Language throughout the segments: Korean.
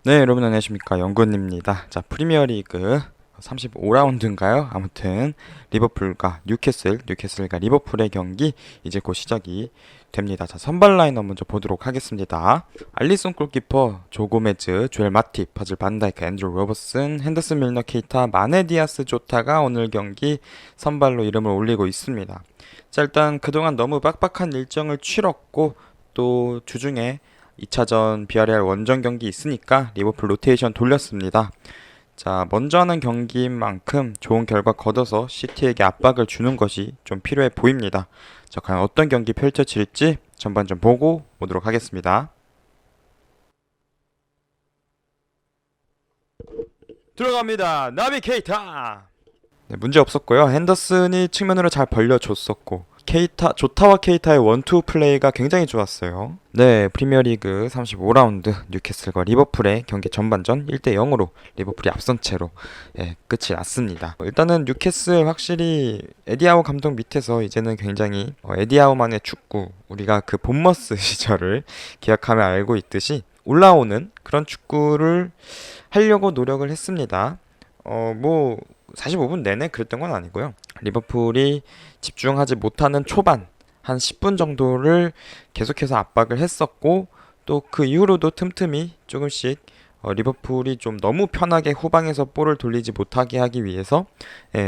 네, 여러분 안녕하십니까. 영근입니다. 자, 프리미어리그 35라운드인가요? 아무튼 리버풀과 뉴캐슬과 리버풀의 경기 이제 곧 시작이 됩니다. 자, 선발 라인업 먼저 보도록 하겠습니다. 알리송 골키퍼, 조 고메즈, 조엘 마팁, 버질 반다이크, 앤드루 로버슨, 핸더슨 밀너 케이타, 마네 디아스 조타가 오늘 경기 선발로 이름을 올리고 있습니다. 자, 일단 그동안 너무 빡빡한 일정을 치렀고 또 주중에 2차전 비아레알 원정 경기 있으니까 리버풀 로테이션 돌렸습니다. 자, 먼저 하는 경기인 만큼 좋은 결과 거둬서 시티에게 압박을 주는 것이 좀 필요해 보입니다. 자, 과연 어떤 경기 펼쳐질지 전반 좀 보고 오도록 하겠습니다. 들어갑니다. 나비 케이타. 네, 문제 없었고요. 핸더슨이 측면으로 잘 벌려줬었고 조타와 케이타의 원투 플레이가 굉장히 좋았어요. 네, 프리미어리그 35라운드 뉴캐슬과 리버풀의 경기 전반전 1대 0으로 리버풀이 앞선 채로 끝이 났습니다. 일단은 뉴캐슬 확실히 에디아우 감독 밑에서 이제는 굉장히 에디아우만의 축구, 우리가 그 본머스 시절을 기억하며 알고 있듯이 올라오는 그런 축구를 하려고 노력을 했습니다. 뭐 45분 내내 그랬던 건 아니고요. 리버풀이 집중하지 못하는 초반 한 10분 정도를 계속해서 압박을 했었고 또 그 이후로도 틈틈이 조금씩 리버풀이 좀 너무 편하게 후방에서 볼을 돌리지 못하게 하기 위해서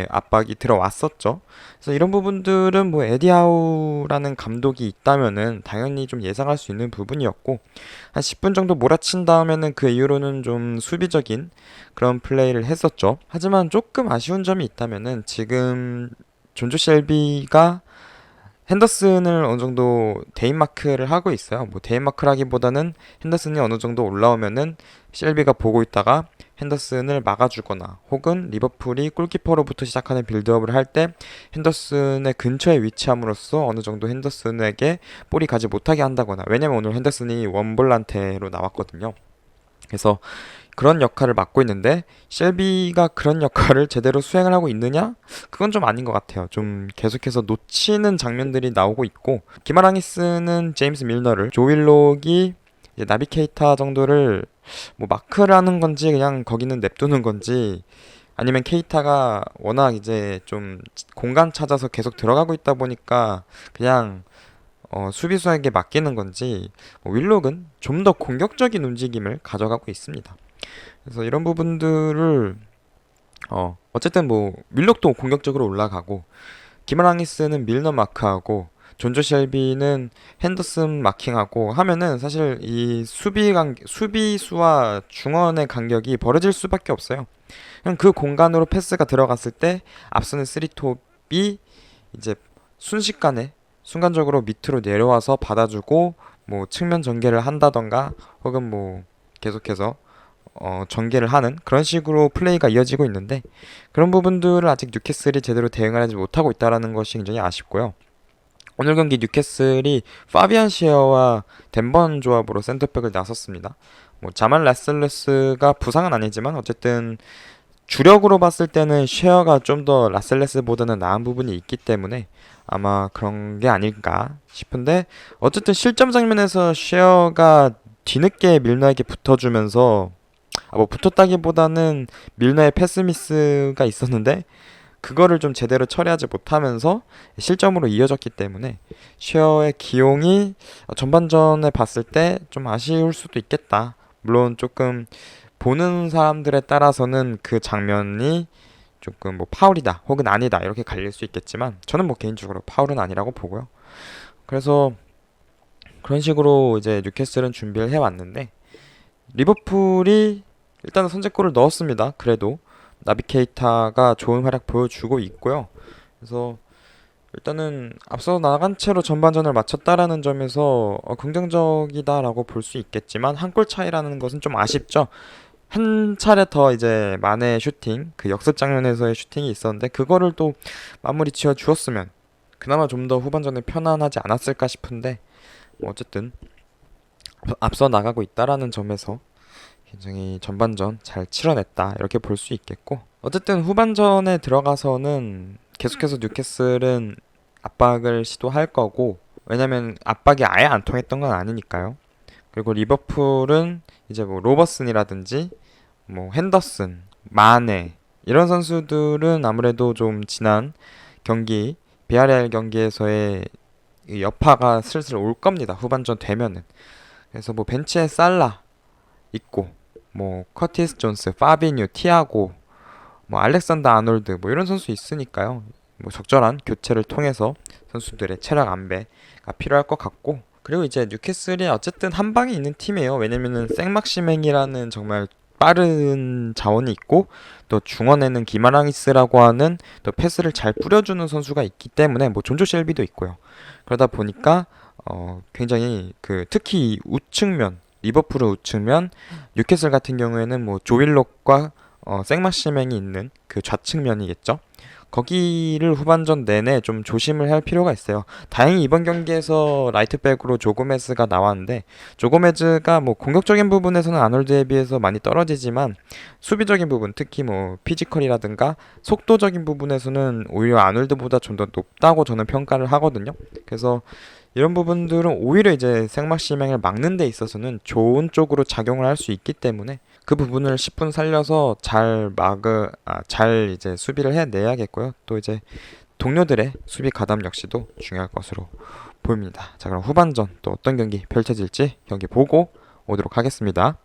압박이 들어왔었죠. 그래서 이런 부분들은 뭐 에디하우라는 감독이 있다면은 당연히 좀 예상할 수 있는 부분이었고 한 10분 정도 몰아친 다음에는 그 이후로는 좀 수비적인 그런 플레이를 했었죠. 하지만 조금 아쉬운 점이 있다면은 지금 존조 셸비가 핸더슨을 어느 정도 대인 마크를 하고 있어요. 뭐 대인 마크라기보다는 핸더슨이 어느 정도 올라오면은 셸비가 보고 있다가 핸더슨을 막아주거나 혹은 리버풀이 골키퍼로부터 시작하는 빌드업을 할 때 핸더슨의 근처에 위치함으로써 어느 정도 핸더슨에게 볼이 가지 못하게 한다거나, 왜냐면 오늘 핸더슨이 원볼란테로 나왔거든요. 그래서 그런 역할을 맡고 있는데 셸비가 그런 역할을 제대로 수행을 하고 있느냐? 그건 좀 아닌 것 같아요. 좀 계속해서 놓치는 장면들이 나오고 있고, 기마랑이스는 제임스 밀너를, 조윌록이 이제 나비케이타 정도를 뭐 마크를 하는 건지 그냥 거기는 냅두는 건지, 아니면 케이타가 워낙 이제 좀 공간 찾아서 계속 들어가고 있다 보니까 그냥 수비수에게 맡기는 건지, 뭐 윌록은 좀 더 공격적인 움직임을 가져가고 있습니다. 그래서 이런 부분들을 어쨌든 뭐 밀록도 공격적으로 올라가고 기마랑이스는 밀너 마크하고 존조 셸비는 핸더슨 마킹하고 하면은 사실 이 수비수와 중원의 간격이 벌어질 수밖에 없어요. 그냥 그 공간으로 패스가 들어갔을 때 앞서는 쓰리톱이 이제 순식간에 순간적으로 밑으로 내려와서 받아주고 뭐 측면 전개를 한다던가 혹은 뭐 계속해서 전개를 하는 그런 식으로 플레이가 이어지고 있는데, 그런 부분들을 아직 뉴캐슬이 제대로 대응을 하지 못하고 있다는 것이 굉장히 아쉽고요. 오늘 경기 뉴캐슬이 파비안 시어와 덴번 조합으로 센터백을 나섰습니다. 뭐 자말 라셀레스가 부상은 아니지만 어쨌든 주력으로 봤을 때는 쉐어가 좀 더 라셀레스보다는 나은 부분이 있기 때문에 아마 그런 게 아닐까 싶은데, 어쨌든 실점 장면에서 쉐어가 뒤늦게 밀너에게 붙어주면서 뭐 붙었다기보다는 밀너의 패스 미스가 있었는데 그거를 좀 제대로 처리하지 못하면서 실점으로 이어졌기 때문에 쉐어의 기용이 전반전에 봤을 때 좀 아쉬울 수도 있겠다. 물론 조금 보는 사람들에 따라서는 그 장면이 조금 뭐 파울이다 혹은 아니다 이렇게 갈릴 수 있겠지만 저는 뭐 개인적으로 파울은 아니라고 보고요. 그래서 그런 식으로 이제 뉴캐슬은 준비를 해왔는데, 리버풀이 일단은 선제골을 넣었습니다. 그래도 나비케이타가 좋은 활약 보여주고 있고요. 그래서 일단은 앞서 나간 채로 전반전을 마쳤다라는 점에서 긍정적이다라고 볼 수 있겠지만 한 골 차이라는 것은 좀 아쉽죠. 한 차례 더 이제 만의 슈팅, 그 역습 장면에서의 슈팅이 있었는데 그거를 또 마무리 지어 주었으면 그나마 좀 더 후반전에 편안하지 않았을까 싶은데, 뭐 어쨌든 앞서 나가고 있다라는 점에서 굉장히 전반전 잘 치러냈다 이렇게 볼 수 있겠고, 어쨌든 후반전에 들어가서는 계속해서 뉴캐슬은 압박을 시도할 거고, 왜냐면 압박이 아예 안 통했던 건 아니니까요. 그리고 리버풀은 이제 뭐 로버슨이라든지 뭐 핸더슨, 마네 이런 선수들은 아무래도 좀 지난 경기 비아레알 경기에서의 이 여파가 슬슬 올 겁니다. 후반전 되면은. 그래서 뭐 벤치에 살라 있고 뭐 커티스 존스, 파비뉴, 티아고, 뭐 알렉산더 아놀드 뭐 이런 선수 있으니까요. 뭐 적절한 교체를 통해서 선수들의 체력 안배가 필요할 것 같고 그리고 이제 뉴캐슬이 어쨌든 한 방에 있는 팀이에요. 왜냐면은 생막시맹이라는 정말 빠른 자원이 있고 또 중원에는 기마랑이스라고 하는 또 패스를 잘 뿌려주는 선수가 있기 때문에 뭐 존조 셸비도 있고요. 그러다 보니까 굉장히 그 특히 우측면 리버풀의 우측면 뉴캐슬 같은 경우에는 뭐 조윌록과 생마시맹이 있는 그 좌측면이겠죠. 거기를 후반전 내내 좀 조심을 할 필요가 있어요. 다행히 이번 경기에서 라이트백으로 조고메즈가 나왔는데 조고메즈가 뭐 공격적인 부분에서는 아놀드에 비해서 많이 떨어지지만 수비적인 부분 특히 뭐 피지컬이라든가 속도적인 부분에서는 오히려 아놀드보다 좀 더 높다고 저는 평가를 하거든요. 그래서 이런 부분들은 오히려 이제 생막시맹을 막는 데 있어서는 좋은 쪽으로 작용을 할 수 있기 때문에 그 부분을 10분 살려서 잘 이제 수비를 해내야겠고요. 또 이제 동료들의 수비 가담 역시도 중요할 것으로 보입니다. 자, 그럼 후반전 또 어떤 경기 펼쳐질지 경기 보고 오도록 하겠습니다.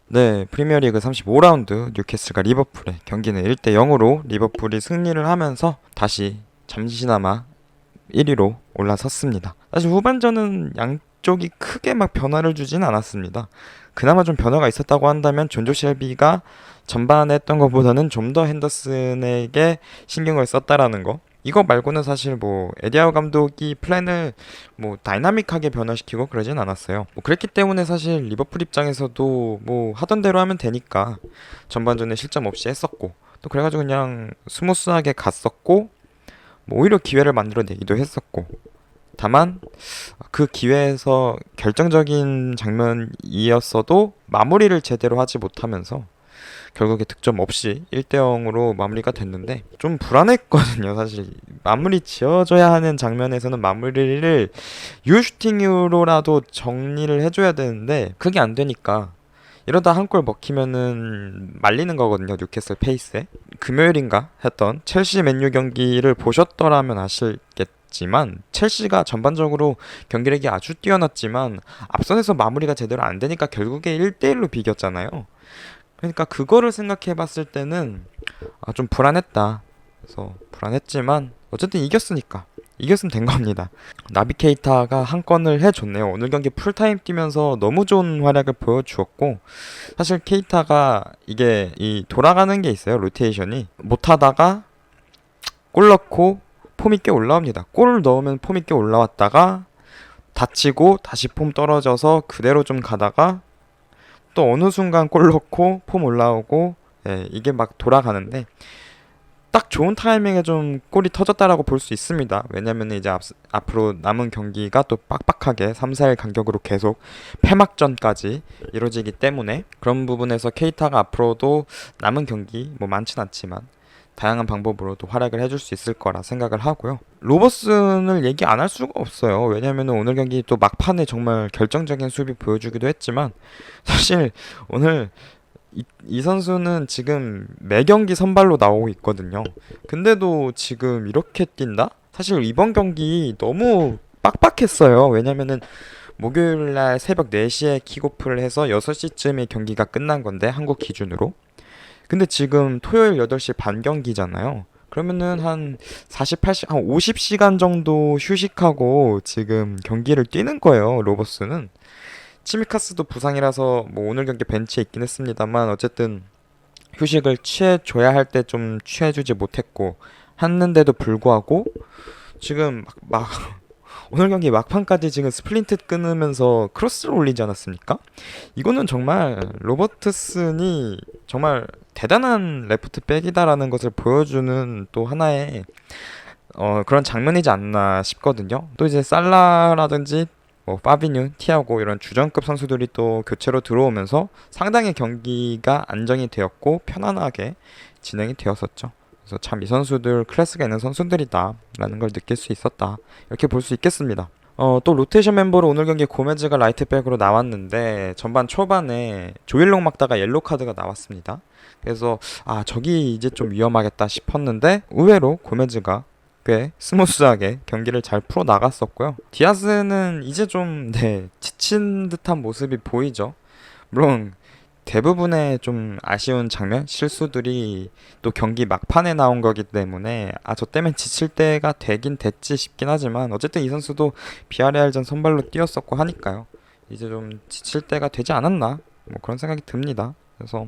네, 프리미어리그 35라운드 뉴캐슬과 리버풀의 경기는 1대 0으로 리버풀이 승리를 하면서 다시 잠시나마 1위로 올라섰습니다. 사실 후반전은 양쪽이 크게 막 변화를 주진 않았습니다. 그나마 좀 변화가 있었다고 한다면 존조 셸비가 전반에 했던 것보다는 좀 더 핸더슨에게 신경을 썼다라는 거. 이거 말고는 사실 뭐 에디아우 감독이 플랜을 뭐 다이나믹하게 변화시키고 그러진 않았어요. 뭐 그랬기 때문에 사실 리버풀 입장에서도 뭐 하던 대로 하면 되니까 전반전에 실점 없이 했었고 또 그래가지고 그냥 스무스하게 갔었고 뭐 오히려 기회를 만들어내기도 했었고 다만 그 기회에서 결정적인 장면이었어도 마무리를 제대로 하지 못하면서 결국에 득점 없이 1대 0으로 마무리가 됐는데 좀 불안했거든요. 사실 마무리 지어줘야 하는 장면에서는 마무리를 유슈팅으로라도 정리를 해줘야 되는데 그게 안 되니까 이러다 한 골 먹히면은 말리는 거거든요. 뉴캐슬 페이스에. 금요일인가 했던 첼시 맨유 경기를 보셨더라면 아실겠지만 첼시가 전반적으로 경기력이 아주 뛰어났지만 앞선에서 마무리가 제대로 안 되니까 결국에 1대1로 비겼잖아요. 그러니까 그거를 생각해 봤을 때는 좀 불안했다. 그래서 불안했지만 어쨌든 이겼으면 된 겁니다. 나비 케이타가 한 건을 해줬네요. 오늘 경기 풀타임 뛰면서 너무 좋은 활약을 보여주었고 사실 케이타가 이게 이 돌아가는 게 있어요. 로테이션이 못하다가 골 넣고 폼이 꽤 올라옵니다. 골을 넣으면 폼이 꽤 올라왔다가 다치고 다시 폼 떨어져서 그대로 좀 가다가 또 어느 순간 골 넣고 폼 올라오고 이게 막 돌아가는데 딱 좋은 타이밍에 좀 골이 터졌다라고 볼 수 있습니다. 왜냐면 이제 앞으로 남은 경기가 또 빡빡하게 3, 4일 간격으로 계속 패막전까지 이루어지기 때문에 그런 부분에서 케이타가 앞으로도 남은 경기 뭐 많진 않지만 다양한 방법으로도 활약을 해줄 수 있을 거라 생각을 하고요. 로버슨을 얘기 안 할 수가 없어요. 왜냐면 오늘 경기 또 막판에 정말 결정적인 수비 보여주기도 했지만 사실 오늘 이 선수는 지금 매 경기 선발로 나오고 있거든요. 근데도 지금 이렇게 뛴다? 사실 이번 경기 너무 빡빡했어요. 왜냐면은 목요일날 새벽 4시에 킥오프를 해서 6시쯤에 경기가 끝난 건데 한국 기준으로. 근데 지금 토요일 8시 반 경기잖아요. 그러면은 한 50시간 정도 휴식하고 지금 경기를 뛰는 거예요, 로버스는. 치미카스도 부상이라서 뭐 오늘 경기 벤치에 있긴 했습니다만 어쨌든 휴식을 취해줘야 할 때 좀 취해주지 못했고 했는데도 불구하고 지금 막 오늘 경기 막판까지 지금 스플린트 끊으면서 크로스를 올리지 않았습니까? 이거는 정말 로버트슨이 정말 대단한 레프트 백이다라는 것을 보여주는 또 하나의 그런 장면이지 않나 싶거든요. 또 이제 살라라든지 뭐 파비뉴, 티아고 이런 주전급 선수들이 또 교체로 들어오면서 상당히 경기가 안정이 되었고 편안하게 진행이 되었었죠. 그래서 참 이 선수들 클래스가 있는 선수들이다 라는 걸 느낄 수 있었다 이렇게 볼 수 있겠습니다. 또 로테이션 멤버로 오늘 경기 고메즈가 라이트백으로 나왔는데 전반 초반에 조일록 막다가 옐로 카드가 나왔습니다. 그래서 저기 이제 좀 위험하겠다 싶었는데 의외로 고메즈가 꽤 스무스하게 경기를 잘 풀어 나갔었고요. 디아스는 이제 좀 지친 듯한 모습이 보이죠. 물론 대부분의 좀 아쉬운 장면, 실수들이 또 경기 막판에 나온 거기 때문에 저 때문에 지칠 때가 되긴 됐지 싶긴 하지만 어쨌든 이 선수도 비아레알전 선발로 뛰었었고 하니까요. 이제 좀 지칠 때가 되지 않았나? 뭐 그런 생각이 듭니다. 그래서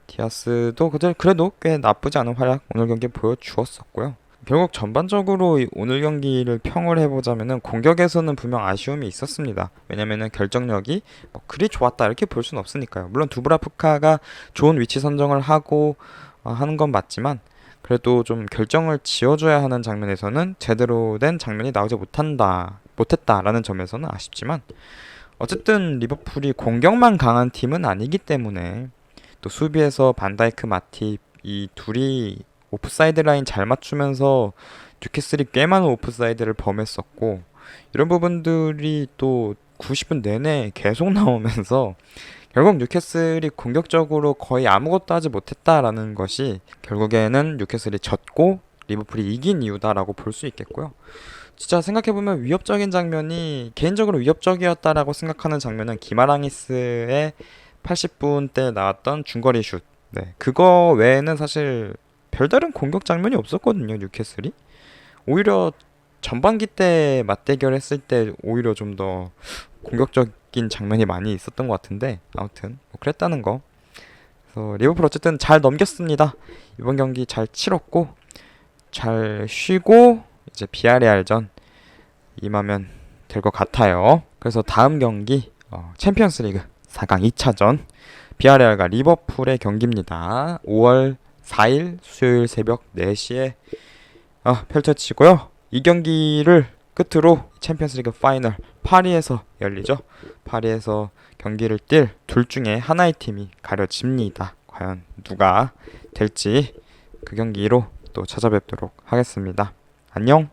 디아스도 그래도 꽤 나쁘지 않은 활약 오늘 경기에 보여주었었고요. 결국 전반적으로 오늘 경기를 평을 해보자면은 공격에서는 분명 아쉬움이 있었습니다. 왜냐면은 결정력이 뭐 그리 좋았다 이렇게 볼 수는 없으니까요. 물론 두브라프카가 좋은 위치 선정을 하고 하는 건 맞지만 그래도 좀 결정을 지어줘야 하는 장면에서는 제대로 된 장면이 나오지 못했다라는 점에서는 아쉽지만 어쨌든 리버풀이 공격만 강한 팀은 아니기 때문에 또 수비에서 반다이크, 마팁 이 둘이 오프사이드 라인 잘 맞추면서 뉴캐슬이 꽤 많은 오프사이드를 범했었고 이런 부분들이 또 90분 내내 계속 나오면서 결국 뉴캐슬이 공격적으로 거의 아무것도 하지 못했다라는 것이 결국에는 뉴캐슬이 졌고 리버풀이 이긴 이유다라고 볼 수 있겠고요. 진짜 생각해보면 위협적인 장면이 개인적으로 위협적이었다라고 생각하는 장면은 기마랑이스의 80분 때 나왔던 중거리 슛. 그거 외에는 사실 별다른 공격 장면이 없었거든요, 뉴캐슬이. 오히려 전반기 때 맞대결 했을 때 오히려 좀 더 공격적인 장면이 많이 있었던 것 같은데 아무튼 뭐 그랬다는 거. 그래서 리버풀 어쨌든 잘 넘겼습니다. 이번 경기 잘 치렀고 잘 쉬고 이제 비아레알전 임하면 될 것 같아요. 그래서 다음 경기 챔피언스리그 4강 2차전 비아레알과 리버풀의 경기입니다. 5월 4일 수요일 새벽 4시에 펼쳐지고요. 이 경기를 끝으로 챔피언스리그 파이널 파리에서 열리죠. 파리에서 경기를 뛸 둘 중에 하나의 팀이 가려집니다. 과연 누가 될지 그 경기로 또 찾아뵙도록 하겠습니다. 안녕.